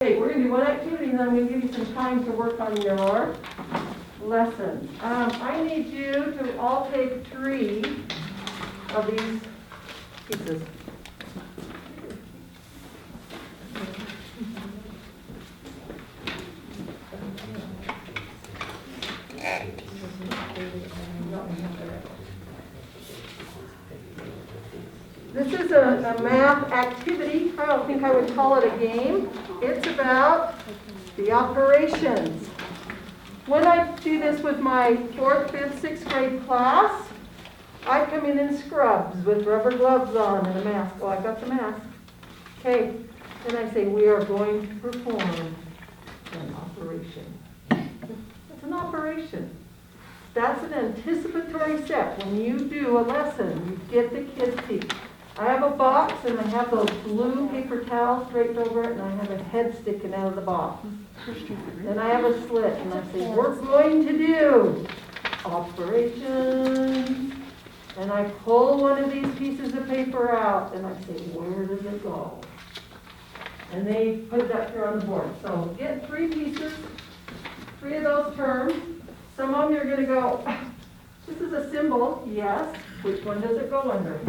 Okay, we're going to do one activity and then I'm going to give you some time to work on your lesson. I need you to all take 3 of these pieces. This is a math activity. I don't think I would call it a game. It's about the operations. When I do this with my 4th, 5th, 6th grade class, I come in scrubs with rubber gloves on and a mask. Oh, I got the mask. Okay. Then I say, we are going to perform an operation. It's an operation. That's an anticipatory step. When you do a lesson, you get the kids' teeth. I have a box and I have those blue paper towels draped over it and I have a head sticking out of the box. Then I have a slit and I say, we're going to do operations. And I pull one of these pieces of paper out and I say, where does it go? And they put it up here on the board. So get 3 pieces, 3 of those terms. Some of them you're going to go, this is a symbol, yes. Which one does it go under?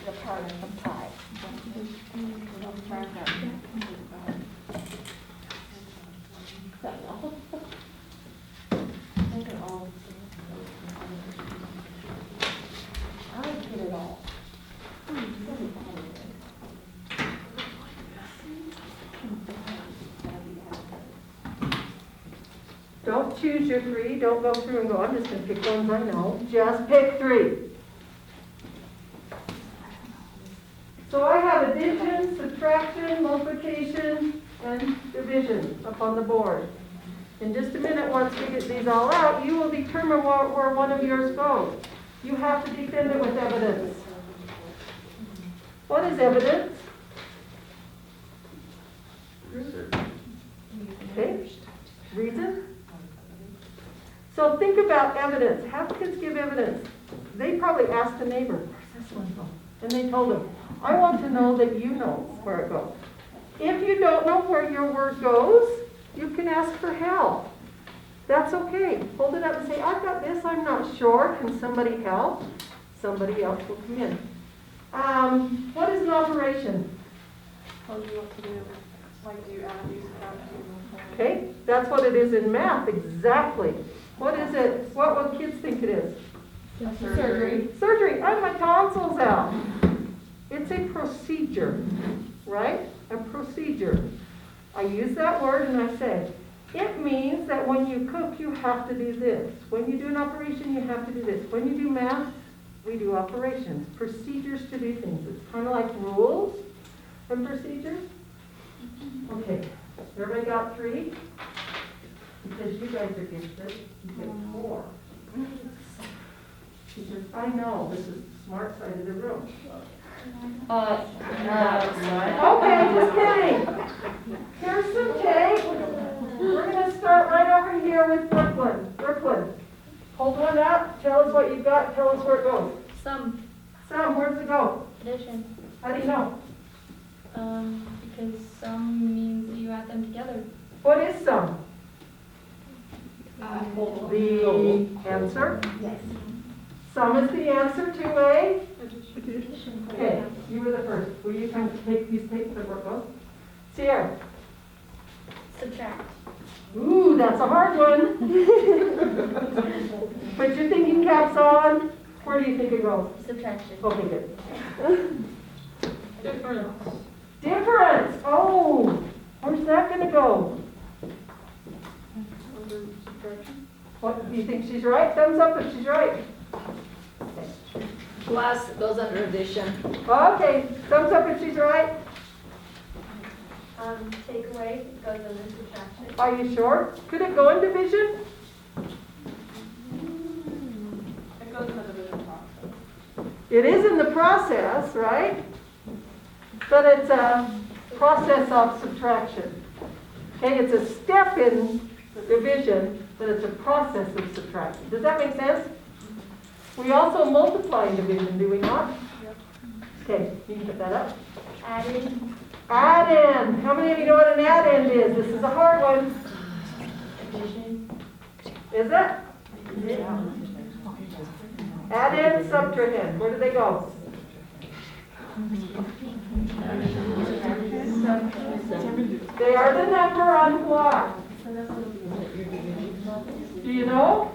The part of the pie. I get it all. Don't choose your 3. Don't go through and go, I'm just going to pick ones I know. Just pick 3. So I have addition, subtraction, multiplication, and division up on the board. In just a minute, once we get these all out, you will determine where one of yours goes. You have to defend it with evidence. What is evidence? Okay. Reason? So think about evidence. Have kids give evidence. They probably asked a neighbor, where's this one go? And they told him, I want to know that you know where it goes. If you don't know where your word goes, you can ask for help. That's okay. Hold it up and say, I've got this, I'm not sure. Can somebody help? Somebody else will come in. What is an operation? Tell you what to do. Like do add, use, subtract, Okay, that's what it is in math, exactly. What is it? What will kids think it is? surgery. Surgery. I have my tonsils out. It's a procedure, right? A procedure. I use that word and I say, it means that when you cook, you have to do this. When you do an operation, you have to do this. When you do math, we do operations. Procedures to do things. It's kind of like rules and procedures. Okay, everybody got 3? Because you guys are gifted, you get 4. She says, I know, this is the smart side of the room. Okay, just kidding. Here's some tape. We're going to start right over here with Brooklyn. Brooklyn, hold one up, tell us what you've got, tell us where it goes. Some. Some, where does it go? Addition. How do you know? Because some means that you add them together. What is some? The answer? Yes. Sum is the answer to a? Okay, you were the first. Will you kind of take these tapes and work those? Sierra. Subtract. Ooh, that's a hard one. Put your thinking caps on. Where do you think it goes? Subtraction. Okay, good. Difference. Oh, where's that going to go? What, do you think she's right? Thumbs up if she's right. Plus goes under addition. Okay, thumbs up if she's right. Take away goes under subtraction. Are you sure? Could it go in division? It goes in the division process. It is in the process, right? But it's a process of subtraction. Okay, it's a step in division, but it's a process of subtraction. Does that make sense? We also multiply in division, do we not? Okay, you can put that up. Adding. Add-in. How many of you know what an add-in is? This is a hard one. Addition. Is it? Add-in, subtrahend. Where do they go? They are the number on what? Do you know?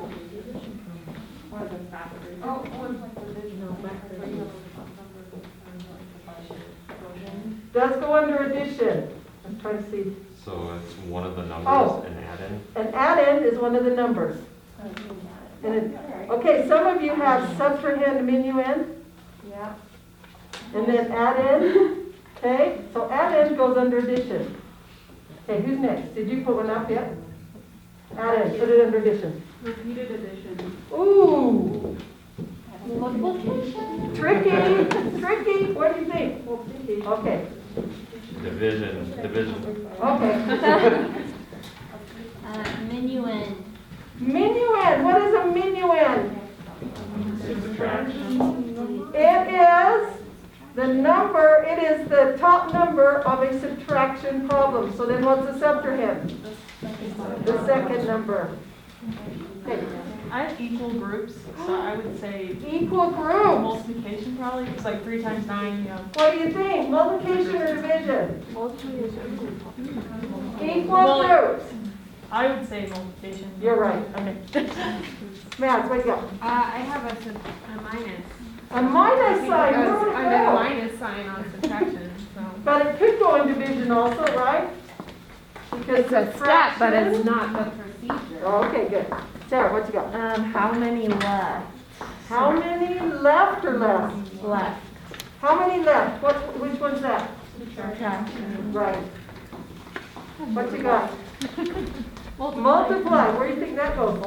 Does go under addition. I'm trying to see. So it's one of the numbers, Oh. an add-in? An add-in is one of the numbers. Okay, some of you have subtrahend, minuend. Yeah. And then add-in. Okay, so add-in goes under addition. Okay, who's next? Did you put one up yet? Add-in, put it under addition. Repeated addition. Ooh, Multiplication. tricky, tricky. What do you think? Okay, Division. okay. Minuend. Minuend, what is a minuend? Subtraction. It is the number, it is the top number of a subtraction problem. So then what's the subtrahend? The second number. Okay. I have equal groups, so I would say Equal groups. multiplication probably. It's like 3 times 9, you know. What do you think? Multiplication or division? Equal Well, groups. I would say multiplication. You're right. Okay. Matt, what you got? I have a minus. A minus sign. It Where goes would it under the go? minus sign on subtraction, so. But it could go in division also, right? Because It's a step, but it's fraction- not the procedure. Oh, okay, good. Sarah, what you got? How many left? How many left or less? Left. How many left? Which one's that? Subtraction. Right. What you got? Multiply. Where do you think that goes?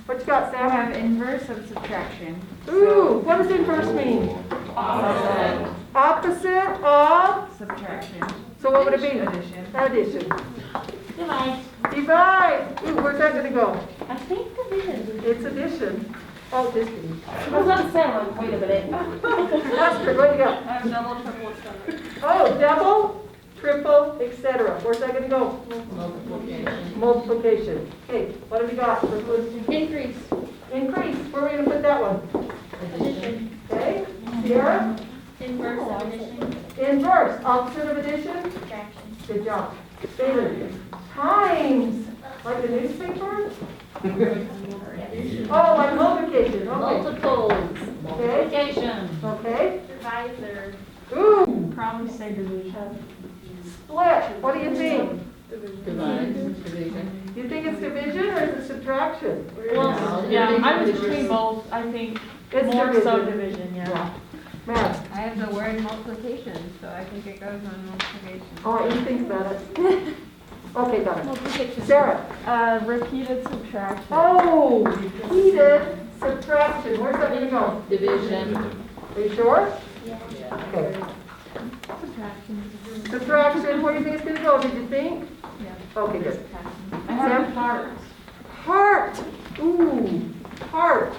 What you got, I Sam? have inverse of subtraction. Ooh, what does inverse mean? Opposite. Opposite of, Subtraction. so what would it be? Addition. Addition. Divide. Divide. Ooh, where's that gonna go? I think division. It's addition. Oh, just kidding. I was about to say, like, wait a minute. Astrid, what you got? I have double, triple, etc. Oh, double, triple, etc. Where's that gonna go? Multiplication. Okay, what have we got? First one. Increase. Increase. Where are we gonna put that one? Addition. Okay, Sierra? Inverse of addition. Inverse, opposite of addition? Subtraction. Good job. David? Times, like the newspaper? Oh, like multiplication, okay. Multiples. Okay, Multiplication. okay. Divisor. Ooh, Probably say division. split, what do you think? Division. You think it's division or is it subtraction? Well, yeah, I was between both. I think It's more division. so division, yeah. Matt? I have the word multiplication, so I think it goes on multiplication. Oh, you think about it. Okay, got it. Multiplication. Sarah? Repeated subtraction. Oh, repeated subtraction. Where's that gonna go? Division. Are you sure? Yeah. Okay. Subtraction. Subtraction, where do you think it's gonna go? Did you think? Yeah. Okay, good. I have heart. Heart. Ooh, heart.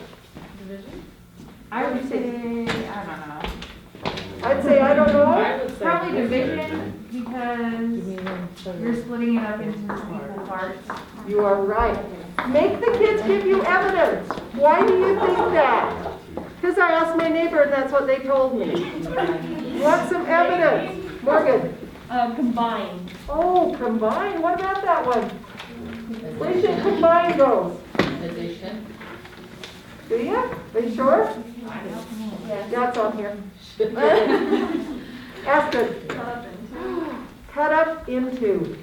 I would say, I don't know. I'd say I don't know. Probably division, because you're splitting it up into equal parts. You are right. Make the kids give you evidence. Why do you think that? Because I asked my neighbor and that's what they told me. Want some evidence? Morgan? Combine. Oh, combine. What about that one? Where should combine go? Addition. Do you? Are you sure? Yes. Yeah, it's on here. Ask it. Cut up into.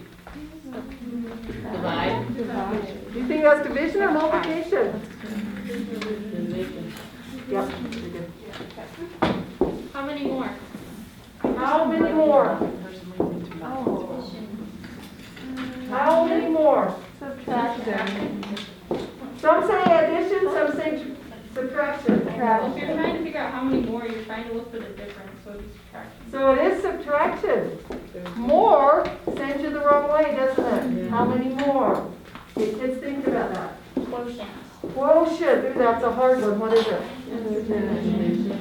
Divide. Do you think that's division or multiplication? Division. Yep. Very good. How many more? How many more? How many more? Subtraction. Some say addition, some say subtraction. Well, if you're trying to figure out how many more, you're trying to look for the difference, so it's subtraction. So it is subtraction. More sends you the wrong way, doesn't it? How many more? Okay, kids, think about that. Quotient, ooh, that's a hard one, what is it?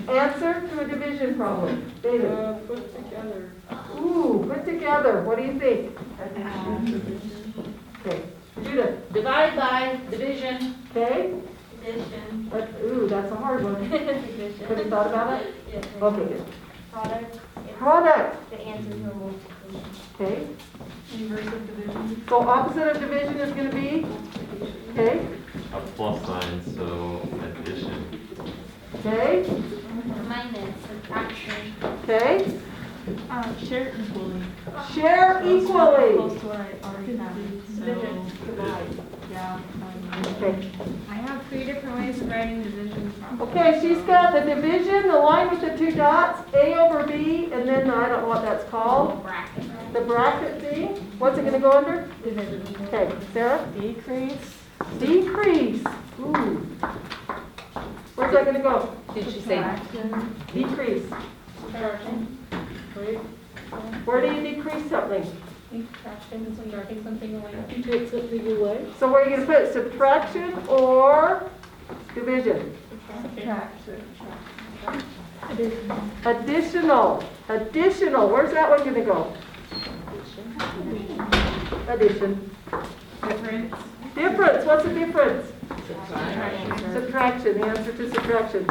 Answer to a division problem. David? Put together. Ooh, put together, what do you think? Okay, Judith, Divide by, division. okay? Addition. Ooh, that's a hard one. Have you thought about it? Yes. Okay, good. Product. Product, The answer to a multiplication. okay? Inverse of division. So opposite of division is gonna be, okay? A plus sign, so addition. Okay, Minus. Subtraction. okay? Share equally. Share equally. Close to what I already have, so, yeah. Okay, I have 3 different ways of writing division. okay, she's got the division, the line with the 2 dots, A over B, and then I don't know what that's called. Bracket. The bracket thing, what's it gonna go under? Division. Okay, Sarah? Decrease. Decrease, ooh. Where's that gonna go? Did she say? Fraction. Decrease. Subtraction. Where do you decrease something? Subtraction, so you're taking something away. You take something away? So where are you gonna put it, subtraction or division? Subtraction. Additional, additional, where's that one gonna go? Addition. Difference. Difference, what's the difference? Subtraction. Subtraction, the answer to subtraction.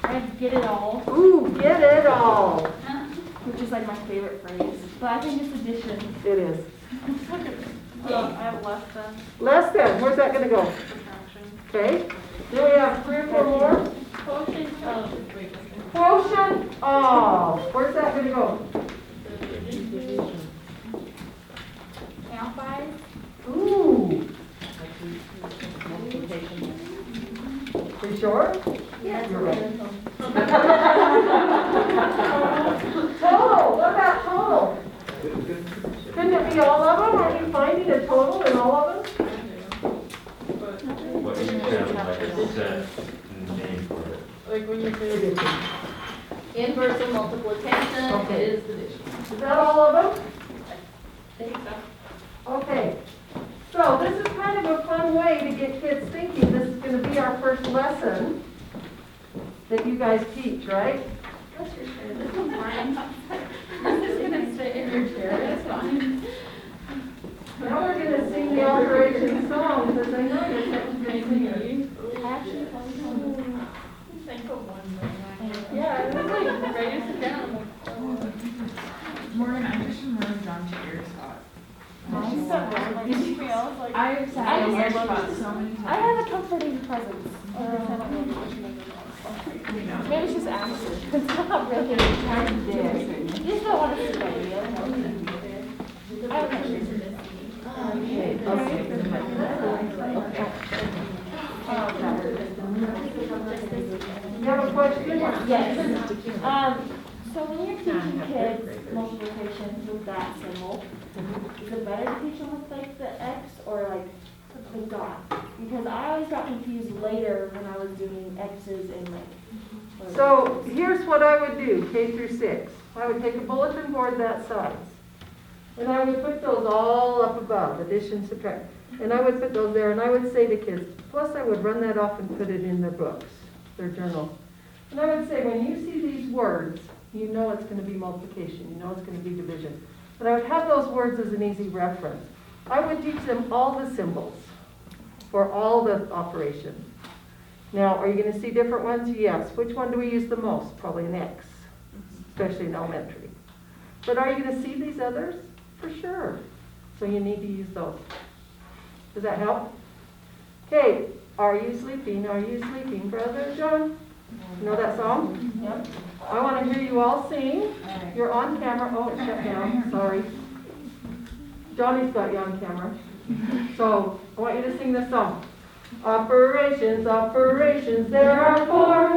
I get it all, Ooh, get it all. which is like my favorite phrase, but I think it's addition. It is. I have less than Less than, where's that gonna go? subtraction. Okay, do we have 3 or 4 more? Quotient of. Quotient of, where's that gonna go? Count by. Ooh, Multiplication. you sure? Yes. You're right. Total, what about total? Couldn't it be all of them? Are you finding a total in all of them? But each have like a set name for it. Like when you say Inverse of multiplication Okay. is division. Is that all of them? I think so. Okay. So this is kind of a fun way to get kids thinking. This is going to be our first lesson that you guys teach, right? That's your chair. This one's mine. I'm just gonna sit in your chair. That's fine. Now we're going to sing the Operation song because I know you're such a good singer. Actually, think of one more. yeah, it was like ready to sit down. Morgan, I just moved on to your spot. She said one, like, she feels like. I've sat in your spot so many times. I have a comforting presence. You know. Maybe it's just accident. It's not really. You just don't want to sit by me. I have a picture to this. You have a question? Yes. So when you're teaching kids multiplication with that symbol, is it better to teach them with like the X or like the dot? Because I always got confused later when I was doing X's and like. So here's what I would do, K through 6. I would take a bulletin board that size. And I would put those all up above, addition, subtract. And I would put those there, and I would say to kids, plus I would run that off and put it in their books, their journal. And I would say, when you see these words, you know it's going to be multiplication, you know it's going to be division. But I would have those words as an easy reference. I would teach them all the symbols for all the operations. Now, are you going to see different ones? Yes. Which one do we use the most? Probably an X, especially in elementary. But are you going to see these others? For sure. So you need to use those. Does that help? Okay. Are you sleeping? Are you sleeping, Brother John? You know that song? Yep. I want to hear you all sing. You're on camera. Oh, it's shut down. Sorry. Johnny's got you on camera. So I want you to sing this song. Operations, operations, there are four,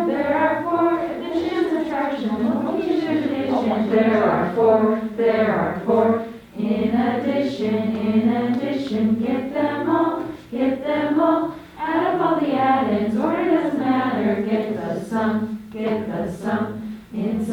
addition, subtraction, multiplication, addition. There are four, in addition, get them all, add up all the add-ins, order doesn't matter, get the sum, in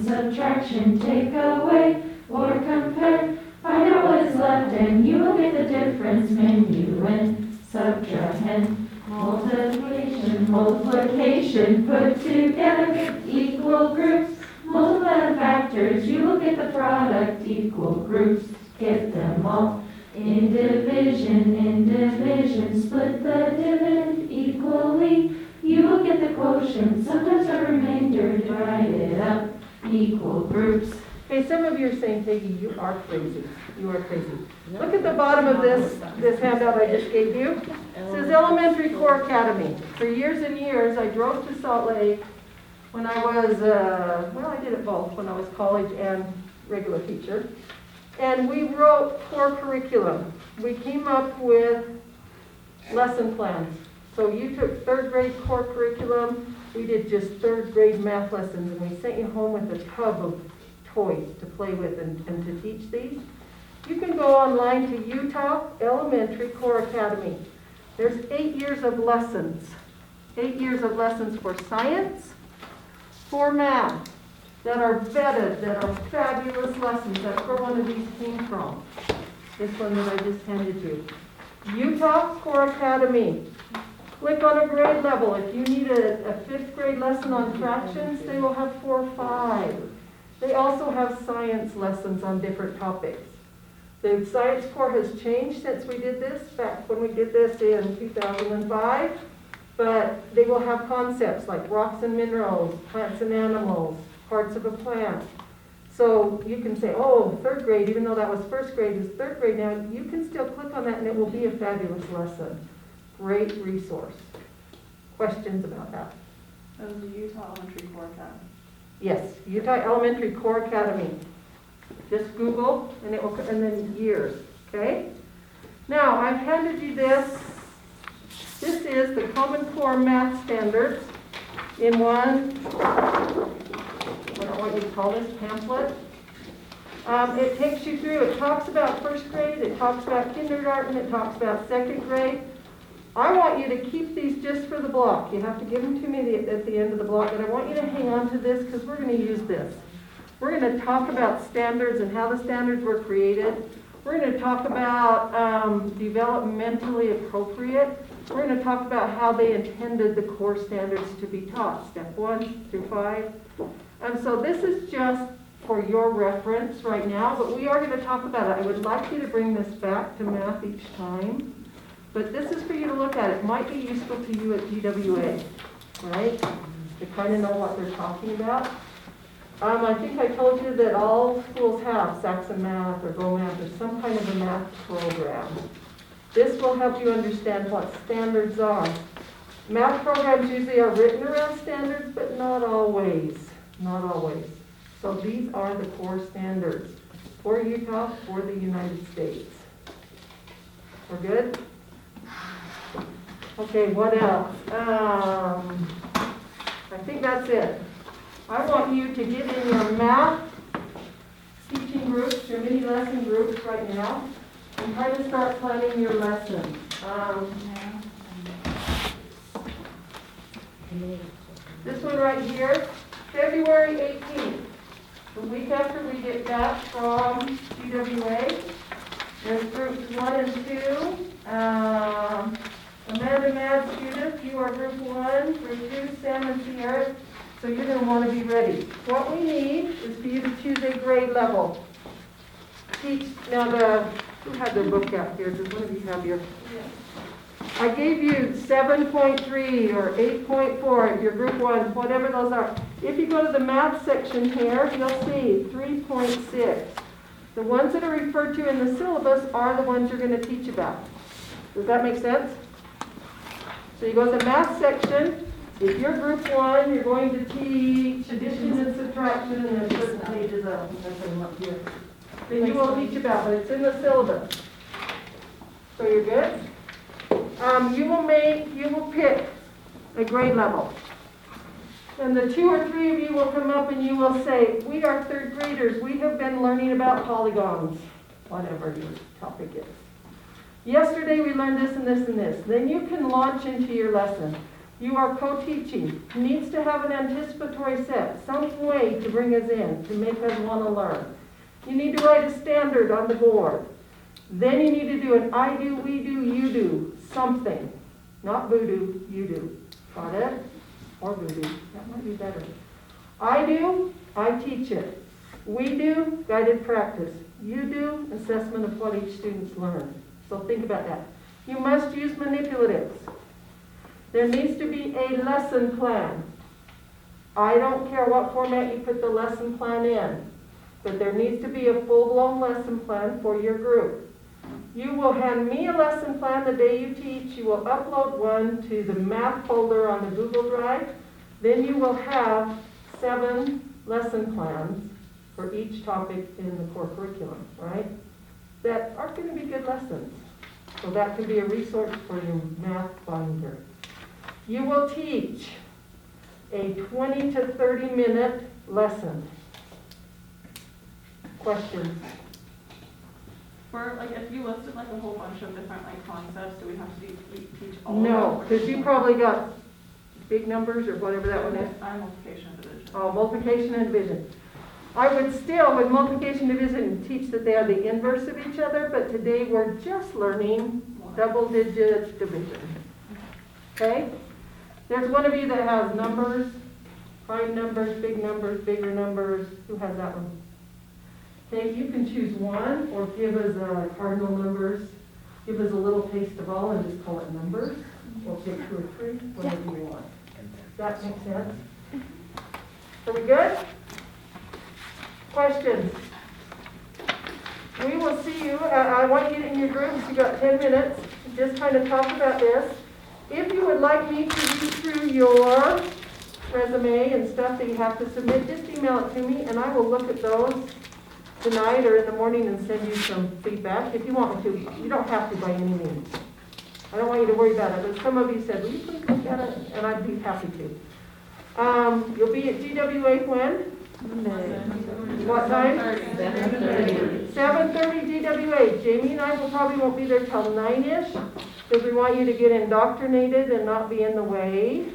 subtraction, take away or compare, find out what is left and you will get the difference, minuend, subtraction, multiplication, multiplication, put together, equal groups, multiply the factors, you will get the product, equal groups, get them all. In division, split the dividend equally, you will get the quotient, sometimes a remainder, divide it up, equal groups. Okay, some of you are saying, Peggy, you are crazy. You are crazy. Look at the bottom of this handout I just gave you. It says Elementary Core Academy. For years and years, I drove to Salt Lake when I was, I did it both, when I was college and regular teacher. And we wrote core curriculum. We came up with lesson plans. So you took third grade core curriculum, we did just third grade math lessons, and we sent you home with a tub of toys to play with and to teach these. You can go online to Utah Elementary Core Academy. There's 8 years of lessons. 8 years of lessons for science, for math, that are vetted, that are fabulous lessons. That's where one of these came from. This one that I just handed you. Utah Core Academy. Click on a grade level. If you need a 5th grade lesson on fractions, they will have 4 or 5. They also have science lessons on different topics. The science core has changed since we did this, back when we did this in 2005. But they will have concepts like rocks and minerals, plants and animals, parts of a plant. So you can say, oh, 3rd grade, even though that was 1st grade, is 3rd grade now. You can still click on that and it will be a fabulous lesson. Great resource. Questions about that? That was the Utah Elementary Core Academy. Yes, Utah Elementary Core Academy. Just Google and it will, and then years, okay? Now, I've handed you this. This is the Common Core Math Standards in one, I don't know what you call this, pamphlet. It takes you through, it talks about 1st grade, it talks about kindergarten, it talks about 2nd grade. I want you to keep these just for the block. You have to give them to me at the end of the block, but I want you to hang on to this because we're going to use this. We're going to talk about standards and how the standards were created. We're going to talk about developmentally appropriate. We're going to talk about how they intended the core standards to be taught, step 1 through 5. So this is just for your reference right now, but we are going to talk about it. I would like you to bring this back to math each time. But this is for you to look at. It might be useful to you at GWA, right? To kind of know what they're talking about. I think I told you that all schools have Saxon Math or Go Math or some kind of a math program. This will help you understand what standards are. Math programs usually are written around standards, but not always. Not always. So these are the core standards for Utah, for the United States. We're good? Okay, what else? I think that's it. I want you to get in your math teaching groups, your mini lesson groups right now, and try to start planning your lesson. This one right here, February 18th, the week after we get back from GWA. There's groups 1 and 2. Amanda, Mad, Judith, you are group 1, group 2, Sam and Sierra. So you're going to want to be ready. What we need is for you to choose a grade level. Now who had their book out here? Does one of you have your? I gave you 7.3 or 8.4, your group 1, whatever those are. If you go to the math section here, you'll see 3.6. The ones that are referred to in the syllabus are the ones you're going to teach about. Does that make sense? So you go to the math section. If you're group 1, you're going to teach addition and subtraction, and there's certain pages up here that you will teach about, but it's in the syllabus. So you're good? You will pick a grade level. And the 2 or 3 of you will come up and you will say, we are 3rd graders. We have been learning about polygons, whatever your topic is. Yesterday we learned this and this and this. Then you can launch into your lesson. You are co-teaching. Needs to have an anticipatory set, some way to bring us in, to make us want to learn. You need to write a standard on the board. Then you need to do an I do, we do, you do, something. Not voodoo, you do. Got it? Or voodoo, that might be better. I do, I teach it. We do, guided practice. You do, assessment of what each student's learned. So think about that. You must use manipulatives. There needs to be a lesson plan. I don't care what format you put the lesson plan in, but there needs to be a full-blown lesson plan for your group. You will hand me a lesson plan the day you teach. You will upload one to the math folder on the Google Drive. Then you will have 7 lesson plans for each topic in the core curriculum, right? That are going to be good lessons. So that can be a resource for your math binder. You will teach a 20 to 30 minute lesson. Questions? For, like, if you listed, like, a whole bunch of different, like, concepts, do we have to teach all No, of them? because you probably got big numbers or whatever that one is. I'm multiplication and division. Oh, multiplication and division. I would still, with multiplication and division, teach that they are the inverse of each other, but today we're just learning double-digit division. Okay? There's one of you that has numbers, prime numbers, bigger numbers. Who has that one? Okay, you can choose one or give us cardinal numbers. Give us a little taste of all and just call it numbers. We'll pick 2 or 3, whatever you want. That makes sense? Are we good? Questions? We will see you. I want you in your groups. You've got 10 minutes. Just kind of talk about this. If you would like me to read through your resume and stuff that you have to submit, just email it to me and I will look at those tonight or in the morning and send you some feedback. If you want me to, you don't have to by any means. I don't want you to worry about it, but some of you said, will you please look at it? And I'd be happy to. You'll be at GWA when? What time? 7:30. 7:30 GWA. Jamie and I probably won't be there till 9-ish because we want you to get indoctrinated and not be in the way.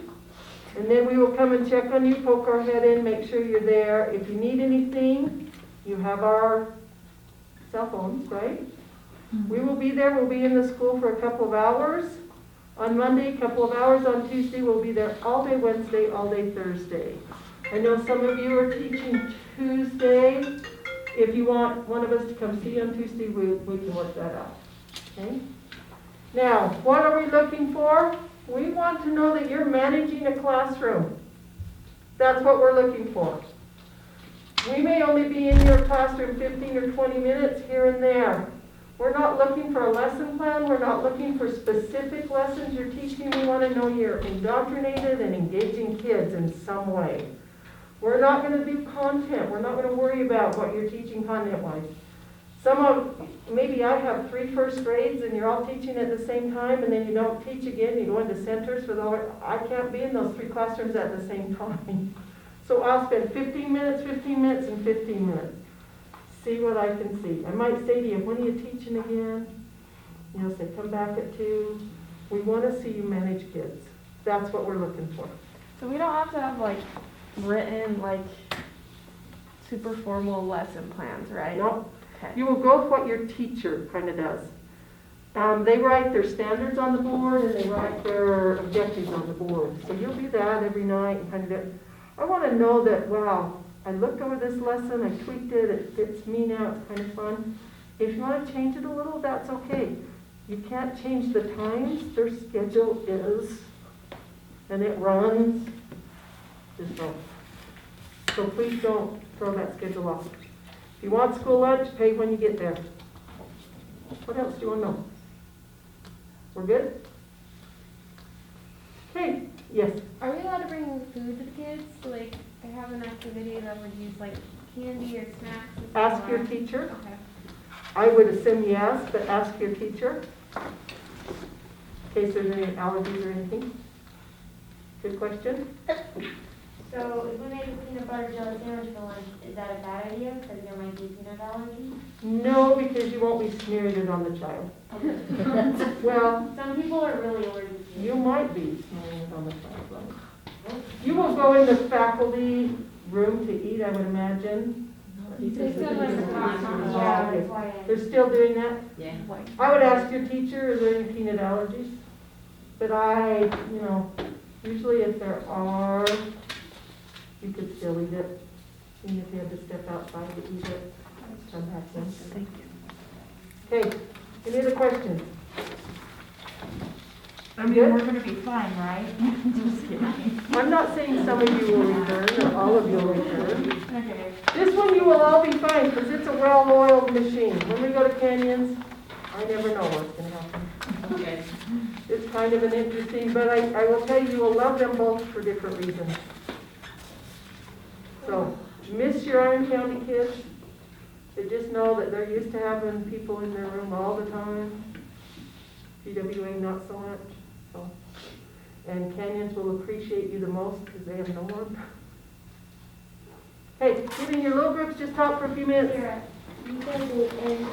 And then we will come and check on you, poke our head in, make sure you're there. If you need anything, you have our cell phones, right? We will be there. We'll be in the school for a couple of hours. On Monday, a couple of hours. On Tuesday, we'll be there all day Wednesday, all day Thursday. I know some of you are teaching Tuesday. If you want one of us to come see you on Tuesday, we can work that out. Okay? Now, what are we looking for? We want to know that you're managing a classroom. That's what we're looking for. We may only be in your classroom 15 or 20 minutes here and there. We're not looking for a lesson plan. We're not looking for specific lessons you're teaching. We want to know you're indoctrinated and engaging kids in some way. We're not going to do content. We're not going to worry about what you're teaching content-wise. Maybe I have 3 first grades and you're all teaching at the same time and then you don't teach again. You go into centers with I can't be in those 3 classrooms at the same time. So I'll spend 15 minutes, and 15 minutes. See what I can see. I might say to you, when are you teaching again? You'll say, come back at 2. We want to see you manage kids. That's what we're looking for. So we don't have to have like written like super formal lesson plans, right? No. Okay. You will go with what your teacher kind of does. They write their standards on the board and they write their objectives on the board. So you'll do that every night and kind of I want to know that, wow, I looked over this lesson, I tweaked it, it fits me now, it's kind of fun. If you want to change it a little, that's okay. You can't change the times, their schedule is, and it runs, just so. So please don't throw that schedule off. If you want school lunch, pay when you get there. What else do you want to know? We're good? Okay, yes. Are we allowed to bring food to the kids? Like, they have an activity that would use like candy or snacks? and Ask stuff? your teacher. Okay. I would assume yes, but ask your teacher. In case there's any allergies or anything. Good question. So if we make a peanut butter jelly sandwich for lunch, is that a bad idea because there might be peanut allergy? No, because you won't be smearing it on the child. Well, Some people are really allergic to it. you might be smearing it on the child. You will go in the faculty room to eat, I would imagine. They still like the box on the Yeah, wall. that's why They're still doing that? Yeah. I would ask your teacher, is there any peanut allergies? But usually if there are, you could still eat it, even if you had to step outside to eat it. Come back in. Thank you. Okay, any other questions? I mean, we're gonna be fine, right? Just kidding. I'm not saying some of you will return, or all of you will return. Okay. This one you will all be fine, because it's a well-oiled machine. When we go to canyons, I never know what's gonna happen. Okay. It's kind of an interesting, but I will tell you, you will love them both for different reasons. So, miss your Iron County kids. They just know that they're used to having people in their room all the time. PWA not so much. So, and canyons will appreciate you the most because they have no one. Hey, get in your little groups, just talk for a few minutes. you guys will end